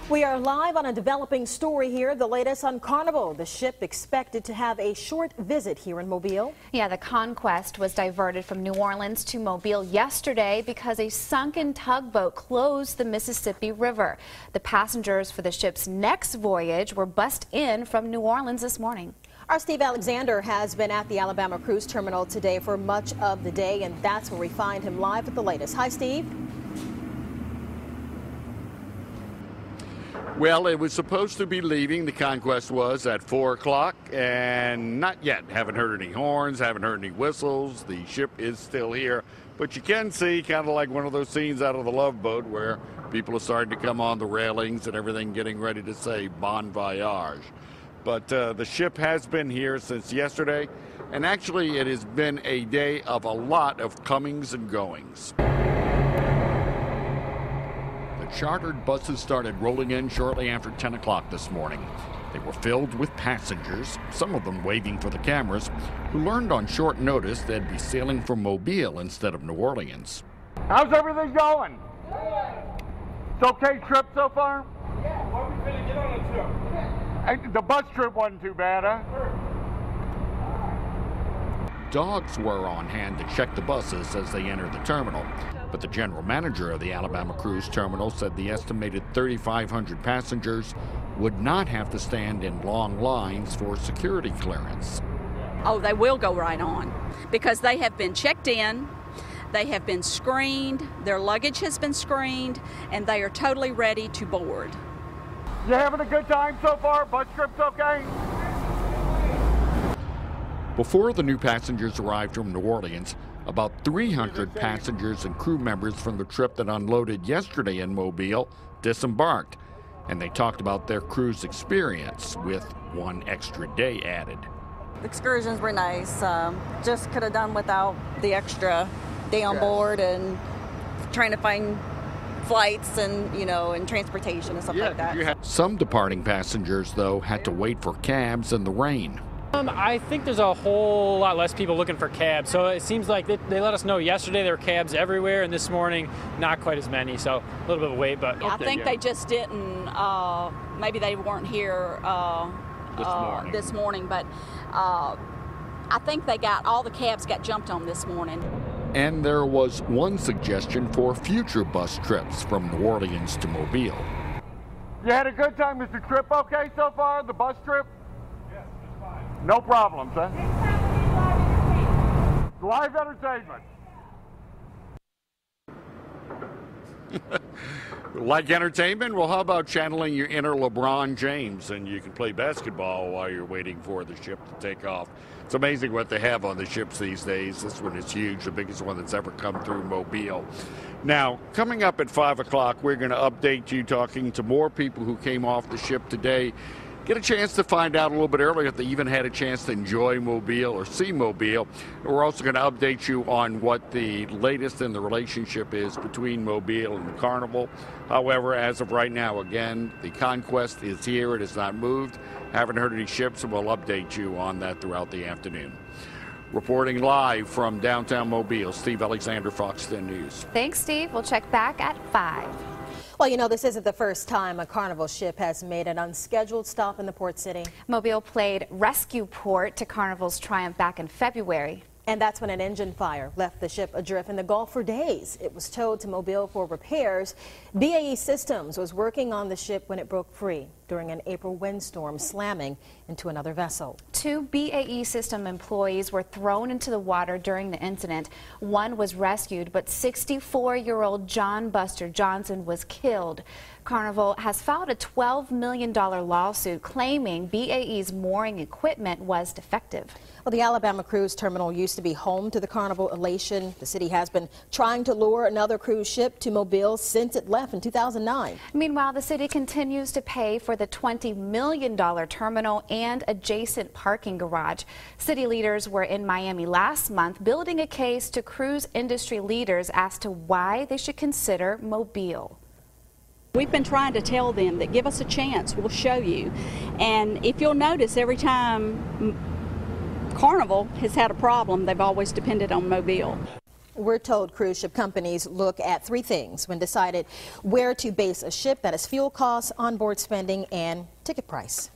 We are live on a developing story here. The latest on Carnival. The ship expected to have a short visit here in Mobile. Yeah, the Conquest was diverted from New Orleans to Mobile yesterday because a sunken tugboat closed the Mississippi River. The passengers for the ship's next voyage were bussed in from New Orleans this morning. Our Steve Alexander has been at the Alabama Cruise Terminal today for much of the day, and that's where we find him live with the latest. Hi, Steve. Well, it was supposed to be leaving. The Conquest was at 4 o'clock, and not yet. Haven't heard any horns, haven't heard any whistles. The ship is still here, but you can see kind of like one of those scenes out of The Love Boat where people are starting to come on the railings and everything, getting ready to say bon voyage. But the ship has been here since yesterday, and actually it has been a day of a lot of comings and goings. Chartered buses started rolling in shortly after 10 o'clock this morning. They were filled with passengers, some of them waving for the cameras, who learned on short notice they'd be sailing from Mobile instead of New Orleans. How's everything going? It's okay trip so far? Yeah, why are we going to get on a trip? The bus trip wasn't too bad, huh? Dogs were on hand to check the buses as they entered the terminal. But the general manager of the Alabama Cruise Terminal said the estimated 3,500 passengers would not have to stand in long lines for security clearance. Oh, they will go right on because they have been checked in, they have been screened, their luggage has been screened, and they are totally ready to board. You having a good time so far? Bus trip's okay? Before the new passengers arrived from New Orleans, about 300 passengers and crew members from the trip that unloaded yesterday in Mobile disembarked, and they talked about their cruise experience with one extra day added. The excursions were nice. Just could have done without the extra day on board and trying to find flights and, and transportation and stuff like that. Some departing passengers, though, had to wait for cabs in the rain. I think there's a whole lot less people looking for cabs. So it seems like they let us know yesterday there were cabs everywhere, and this morning not quite as many. So a little bit of a wait, but I think they just didn't. Maybe they weren't here this morning, but I think all the cabs got jumped on this morning. And there was one suggestion for future bus trips from New Orleans to Mobile. You had a good time? Is the trip okay so far, the bus trip? No problems, huh? Live entertainment. Like entertainment? Well, how about channeling your inner LeBron James and you can play basketball while you're waiting for the ship to take off. It's amazing what they have on the ships these days. This one is huge, the biggest one that's ever come through Mobile. Now, coming up at 5 o'clock, we're going to update you talking to more people who came off the ship today. Get a chance to find out a little bit earlier if they even had a chance to enjoy Mobile or see Mobile. We're also going to update you on what the latest in the relationship is between Mobile and the Carnival. However, as of right now, again, the Conquest is here. It has not moved. Haven't heard any ships, and we'll update you on that throughout the afternoon. Reporting live from downtown Mobile, Steve Alexander, Fox 10 News. Thanks, Steve. We'll check back at 5. Well, this isn't the first time a Carnival ship has made an unscheduled stop in the port city. Mobile played rescue port to Carnival's triumph back in February. And that's when an engine fire left the ship adrift in the Gulf for days. It was towed to Mobile for repairs. BAE Systems was working on the ship when it broke free during an April windstorm, slamming into another vessel. 2 BAE System employees were thrown into the water during the incident. One was rescued, but 64-year-old John Buster Johnson was killed. Carnival has filed a $12 million lawsuit claiming BAE's mooring equipment was defective. Well, the Alabama Cruise Terminal used to be home to the Carnival Elation. The city has been trying to lure another cruise ship to Mobile since it left in 2009. Meanwhile, the city continues to pay for the $20 million terminal and adjacent parking garage. City leaders were in Miami last month building a case to cruise industry leaders as to why they should consider Mobile. We've been trying to tell them that give us a chance, we'll show you. And if you'll notice, every time Carnival has had a problem, they've always depended on Mobile. We're told cruise ship companies look at three things when decided where to base a ship. That is fuel costs, onboard spending, and ticket price.